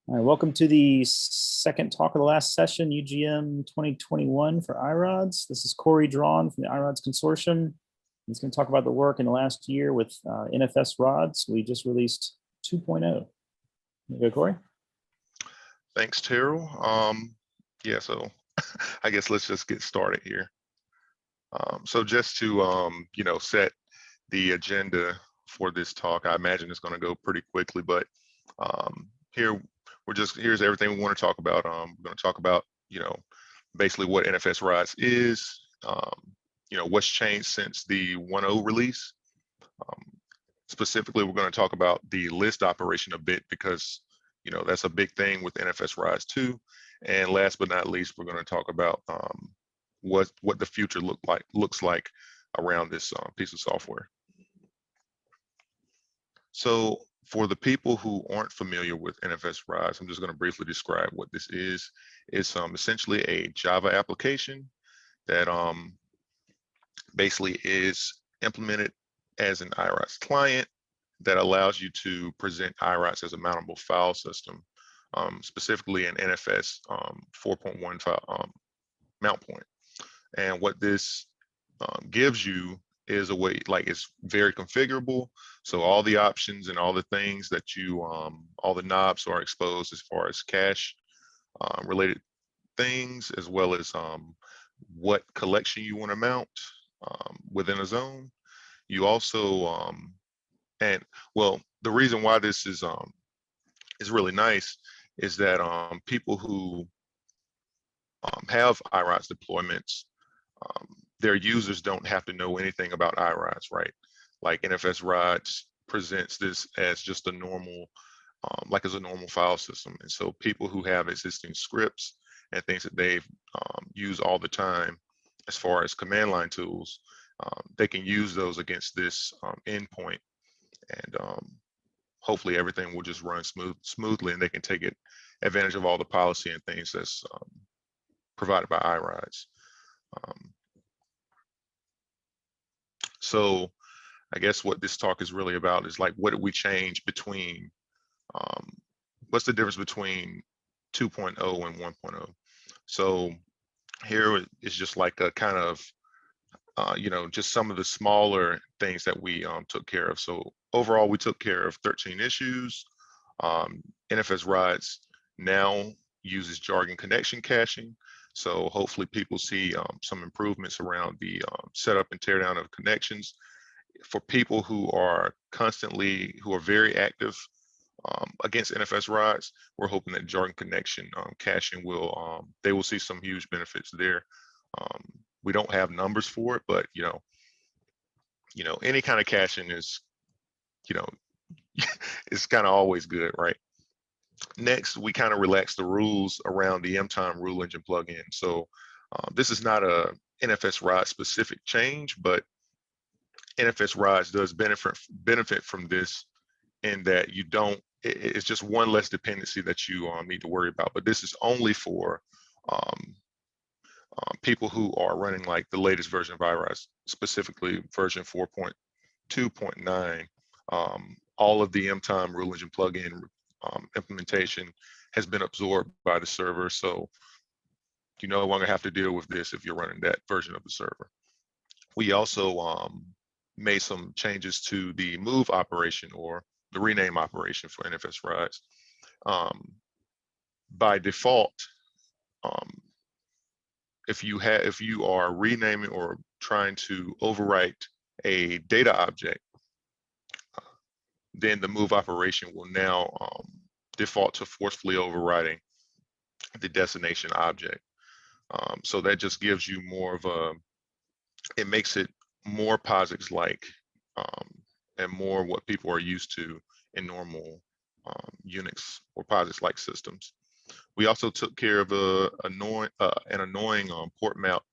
All right, welcome to the second talk of the last session, UGM 2021 for iRODS. This is Kory Draughn from the iRODS Consortium. He's going to talk about the work in the last year with NFSRODS. We just released 2.0. Go, Kory. Thanks, Terrell. Yeah, so I guess let's just get started here. So just to set the agenda for this talk, I imagine it's going to go pretty quickly, but here's everything we want to talk about. We're going to talk about basically what NFSRODS is, what's changed since the 1.0 release. Specifically, we're going to talk about the list operation a bit because that's a big thing with NFSRODS 2. And last but not least, we're going to talk about what the future looks like around this piece of software. So for the people who aren't familiar with NFSRODS, I'm just going to briefly describe what this is. It's essentially a Java application that basically is implemented as an iRODS client that allows you to present iRODS as a mountable file system, specifically an NFS 4.1 file mount point. And what this gives you is a way, it's very configurable. So all the options and all the things that all the knobs are exposed as far as cache related things, as well as what collection you want to mount within a zone. You also, the reason why this is really nice is that people who have iRODS deployments, their users don't have to know anything about iRODS, right? Like NFSRODS presents this as just a normal, as a normal file system. And so people who have existing scripts and things that they've used all the time as far as command line tools, they can use those against this endpoint, and hopefully everything will just run smoothly, and they can take advantage of all the policy and things that's provided by iRODS. So I guess what this talk is really about is what did we change between, what's the difference between 2.0 and 1.0? So here is just a kind of, just some of the smaller things that we took care of. So overall, we took care of 13 issues. NFSRODS now uses jargon connection caching. So hopefully people see some improvements around the setup and teardown of connections. For people who are very active against NFSRODS, we're hoping that jargon connection caching they will see some huge benefits there. We don't have numbers for it, but any kind of caching is, it's kind of always good, right? Next, we kind of relaxed the rules around the MTime rule engine plugin. So this is not a NFSRODS specific change, but NFSRODS does benefit from this in that it's just one less dependency that you need to worry about. But this is only for people who are running the latest version of iRODS, specifically version 4.2.9. All of the MTime rule engine plugin implementation has been absorbed by the server, so you no longer have to deal with this if you're running that version of the server. We also made some changes to the move operation, or the rename operation, for NFSRODS. By default, if you are renaming or trying to overwrite a data object, then the move operation will now default to forcefully overriding the destination object. So that just gives you more of it makes it more POSIX-like and more what people are used to in normal Unix or POSIX-like systems. We also took care of an annoying port mount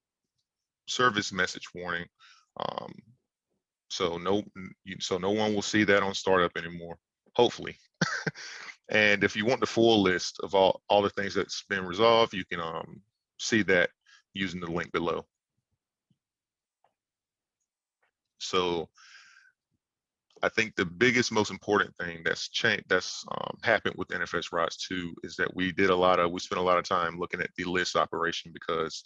service message warning. So no one will see that on startup anymore, hopefully. And if you want the full list of all the things that's been resolved, you can see that using the link below. So I think the biggest, most important thing that's happened with NFSRODS 2 is that we spent a lot of time looking at the list operation, because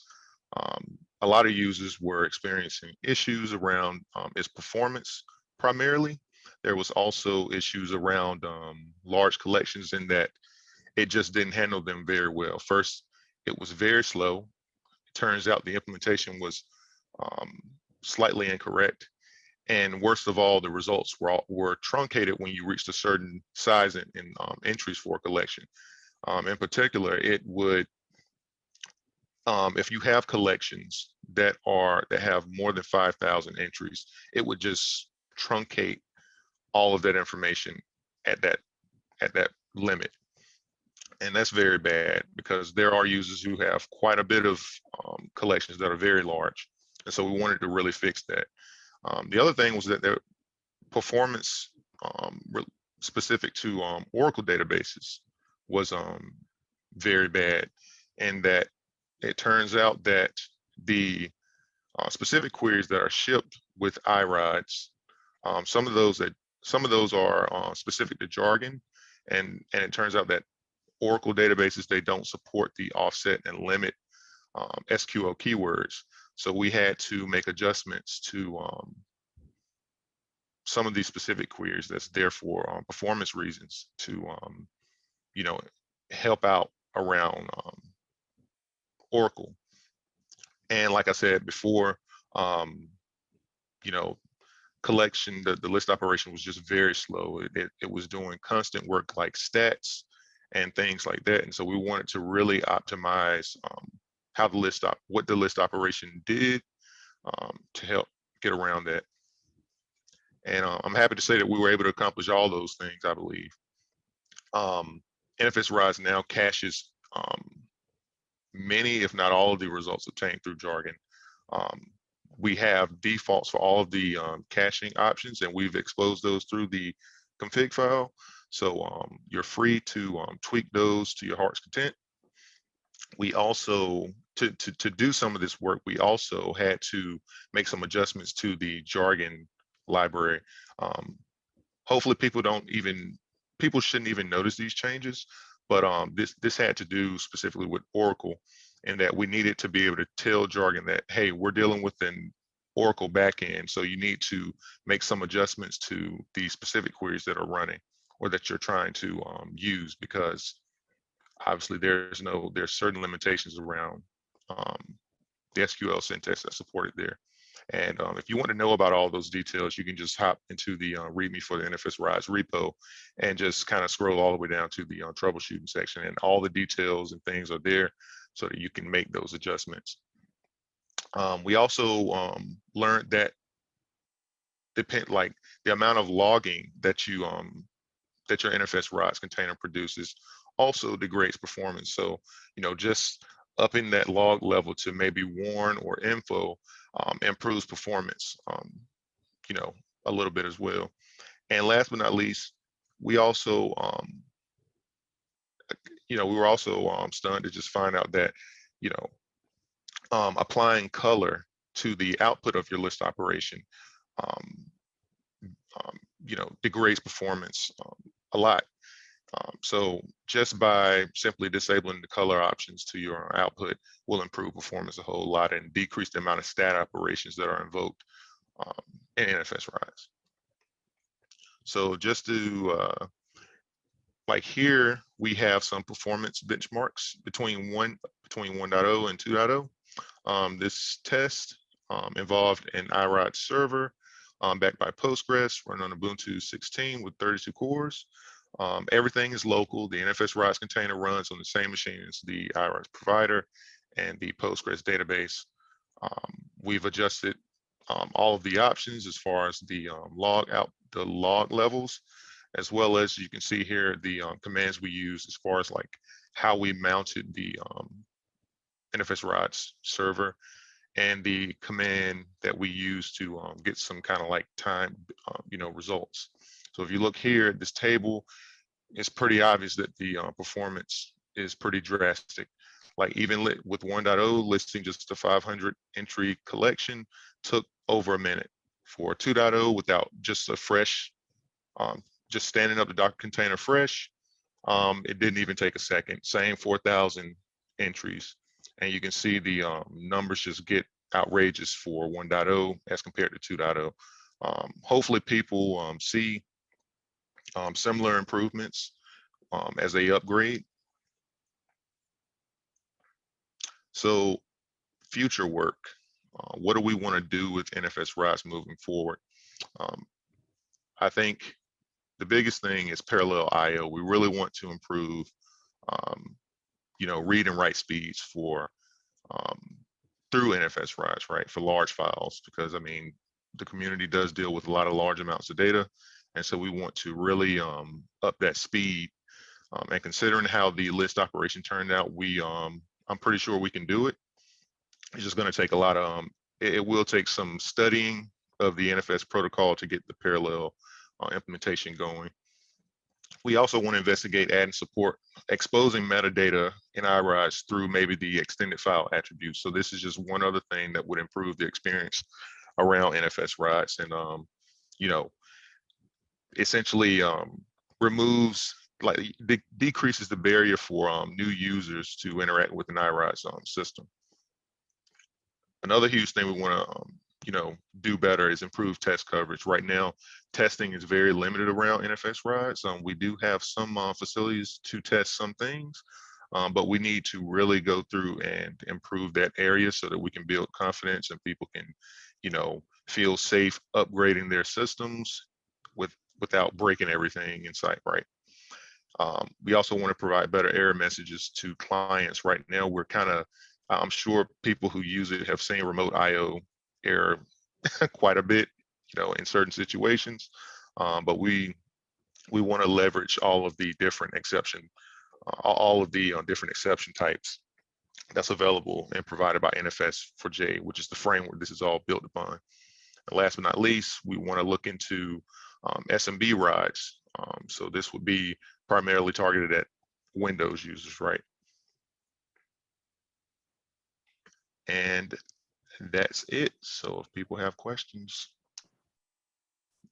a lot of users were experiencing issues around its performance primarily. There was also issues around large collections, in that it just didn't handle them very well. First, it was very slow. It turns out the implementation was slightly incorrect. And worst of all, the results were truncated when you reached a certain size in entries for a collection. In particular, it would, if you have collections that have more than 5,000 entries, it would just truncate all of that information at that limit. And that's very bad, because there are users who have quite a bit of collections that are very large. And so we wanted to really fix that. The other thing was that their performance specific to Oracle databases was very bad, and that it turns out that the specific queries that are shipped with iRODS, some of those are specific to jargon, and it turns out that Oracle databases, they don't support the offset and limit SQL keywords. So we had to make adjustments to some of these specific queries that's there for performance reasons, to help out around Oracle. And like I said before, collection, the list operation was just very slow. It was doing constant work like stats and things like that. And so we wanted to really optimize what the list operation did to help get around that. And I'm happy to say that we were able to accomplish all those things, I believe. NFSRODS now caches many, if not all, of the results obtained through jargon. We have defaults for all of the caching options, and we've exposed those through the config file. So you're free to tweak those to your heart's content. We also, to do some of this work, we also had to make some adjustments to the jargon library. Hopefully people shouldn't even notice these changes, but this had to do specifically with Oracle, and that we needed to be able to tell jargon that, hey, we're dealing with an Oracle backend, so you need to make some adjustments to the specific queries that are running or that you're trying to use, because obviously there's certain limitations around the SQL syntax that's supported there. And if you want to know about all those details, you can just hop into the README for the NFSRODS repo and just kind of scroll all the way down to the troubleshooting section, and all the details and things are there so that you can make those adjustments. We also learned that the amount of logging that your NFSRODS container produces also degrades performance. So, just upping that log level to maybe warn or info improves performance, a little bit as well. And last but not least, we also, we were also stunned to just find out that, applying color to the output of your list operation, degrades performance a lot. So just by simply disabling the color options to your output will improve performance a whole lot and decrease the amount of stat operations that are invoked in NFSRODS. So just to, here we have some performance benchmarks between 1.0 and 2.0. This test involved an iRODS server backed by Postgres, run on Ubuntu 16 with 32 cores. Everything is local. The NFSRODS container runs on the same machine as the iRODS provider and the Postgres database. We've adjusted all of the options as far as the log levels, as well as you can see here the commands we use as far as how we mounted the NFSRODS server, and the command that we use to get some kind of time results. So if you look here at this table, it's pretty obvious that the performance is pretty drastic. Even with 1.0, listing just a 500 entry collection took over a minute. For 2.0, without just a fresh just standing up the Docker container fresh, it didn't even take a second. Same 4,000 entries. And you can see the numbers just get outrageous for 1.0 as compared to 2.0. Hopefully people see similar improvements as they upgrade. So future work, what do we want to do with NFSRODS moving forward? I think the biggest thing is parallel IO. We really want to improve, read and write speeds for through NFSRODS, right, for large files, because I mean, the community does deal with a lot of large amounts of data, and so we want to really up that speed. And considering how the list operation turned out, I'm pretty sure we can do it. It's just going to take a lot of it will take some studying of the NFS protocol to get the parallel implementation going. We also want to investigate adding support, exposing metadata in iRODS through maybe the extended file attributes. So this is just one other thing that would improve the experience around NFSRODS, and essentially removes, decreases the barrier for new users to interact with an iRODS system. Another huge thing we want to do better is improve test coverage. Right now, testing is very limited around NFSRODS. We do have some facilities to test some things, but we need to really go through and improve that area so that we can build confidence and people can, feel safe upgrading their systems without breaking everything in sight, right? We also want to provide better error messages to clients. Right now, we're I'm sure people who use it have seen remote IO error quite a bit, in certain situations. But we want to leverage all of the different exception types that's available and provided by NFS4J, which is the framework this is all built upon. And last but not least, we want to look into SMB RODS. So this would be primarily targeted at Windows users, right? And that's it. So if people have questions,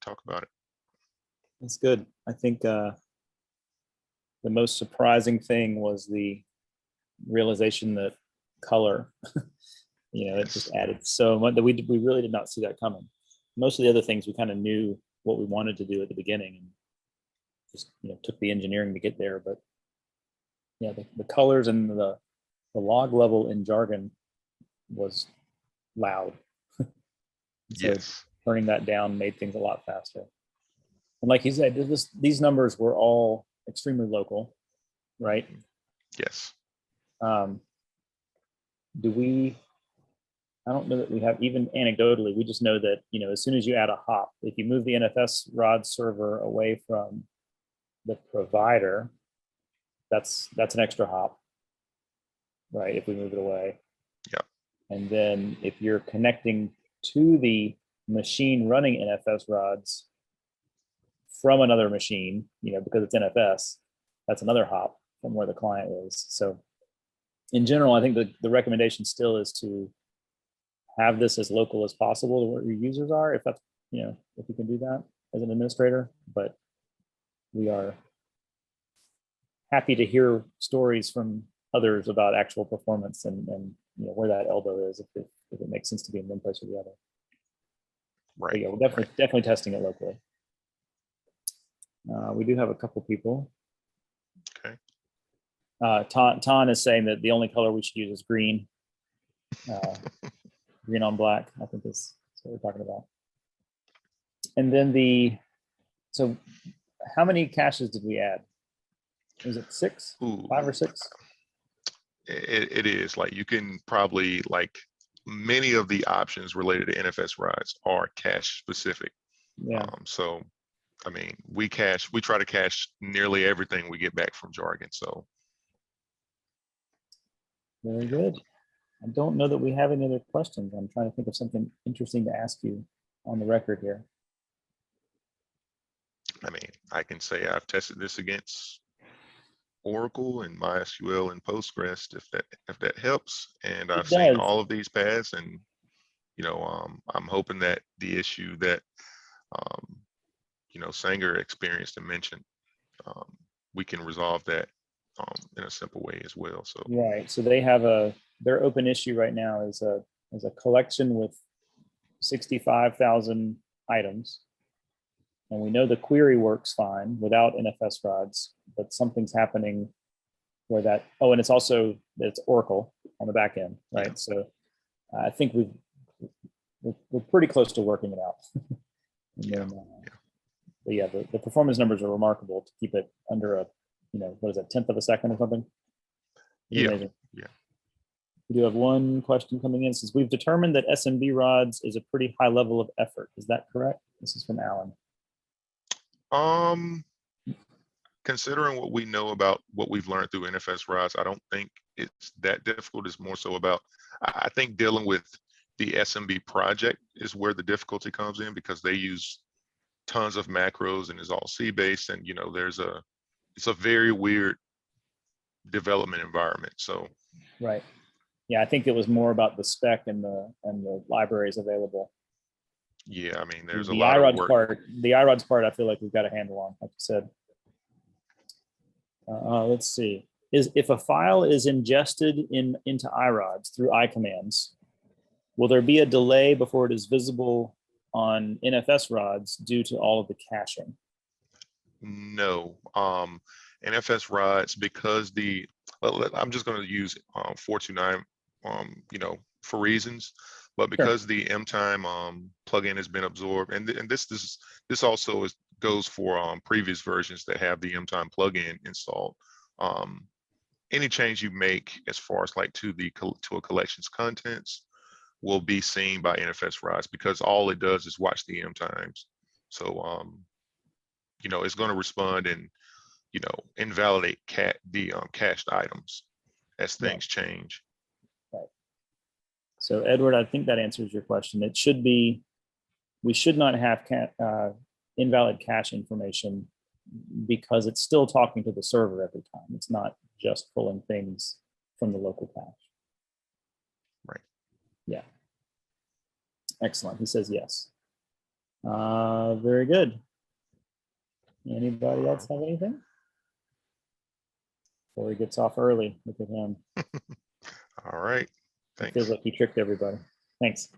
talk about it. That's good. I think the most surprising thing was the realization that color, it just added so much that we really did not see that coming. Most of the other things we kind of knew what we wanted to do at the beginning, and just took the engineering to get there. But yeah, the colors and the log level in jargon was loud. So yes. Turning that down made things a lot faster. And like you said, these numbers were all extremely local, right? Yes. I don't know that we have, even anecdotally, we just know that, as soon as you add a hop, if you move the NFSRODS server away from the provider, that's an extra hop, right? If we move it away. Yeah. And then if you're connecting to the machine running NFSRODS from another machine, because it's NFS, that's another hop from where the client is. So in general, I think the recommendation still is to have this as local as possible to where your users are, if that's, if you can do that as an administrator. But we are happy to hear stories from others about actual performance and where that elbow is, if it makes sense to be in one place or the other. Right. But yeah, we're definitely testing it locally. We do have a couple people. Okay. Ton is saying that the only color we should use is green. Green on black, I think is what we're talking about. And then so how many caches did we add? Was it 6? Ooh, 5 or 6? It is, like, you can probably, many of the options related to NFSRODS are cache specific. Yeah. So, I mean, we try to cache nearly everything we get back from jargon. So. Very good. I don't know that we have any other questions. I'm trying to think of something interesting to ask you on the record here. I mean, I can say I've tested this against Oracle and MySQL and Postgres, if that helps. And I've seen all of these paths, and I'm hoping that the issue that Sanger experienced and mentioned, we can resolve that in a simple way as well. So Right. So they have their open issue right now is a collection with 65,000 items. And we know the query works fine without NFSRODS, but something's happening where that, oh, and it's Oracle on the back end, right? Yeah. So I think we're pretty close to working it out. But yeah, the performance numbers are remarkable to keep it under a, what is that, 1/10 of a second or something? It's amazing. Yeah. We do have one question coming in. It says, we've determined that SMB rods is a pretty high level of effort. Is that correct? This is from Alan. Considering what we know about what we've learned through NFSRODS, I don't think it's that difficult. It's more so about, I think dealing with the SMB project is where the difficulty comes in, because they use tons of macros and is all C-based, and it's a very weird development environment. So right. Yeah, I think it was more about the spec and the libraries available. Yeah, I mean, there's a lot of work. The iRODS part, I feel like we've got a handle on, like you said. Let's see. If a file is ingested into iRODS through iCommands, will there be a delay before it is visible on NFSRODS due to all of the caching? No. NFSRODS, because I'm just going to use 429, for reasons, but because the MTime plugin has been absorbed, and this also goes for previous versions that have the MTime plugin installed. Any change you make as far as like to a collection's contents will be seen by NFSRODS, because all it does is watch the MTimes. So it's going to respond and invalidate the cached items as things change. Right. So Edward, I think that answers your question. It should be, we should not have invalid cache information, because it's still talking to the server every time. It's not just pulling things from the local cache. Right. Yeah. Excellent. He says yes. Very good. Anybody else have anything? Kory gets off early. Look at him. All right. Thanks. It feels like he tricked everybody. Thanks.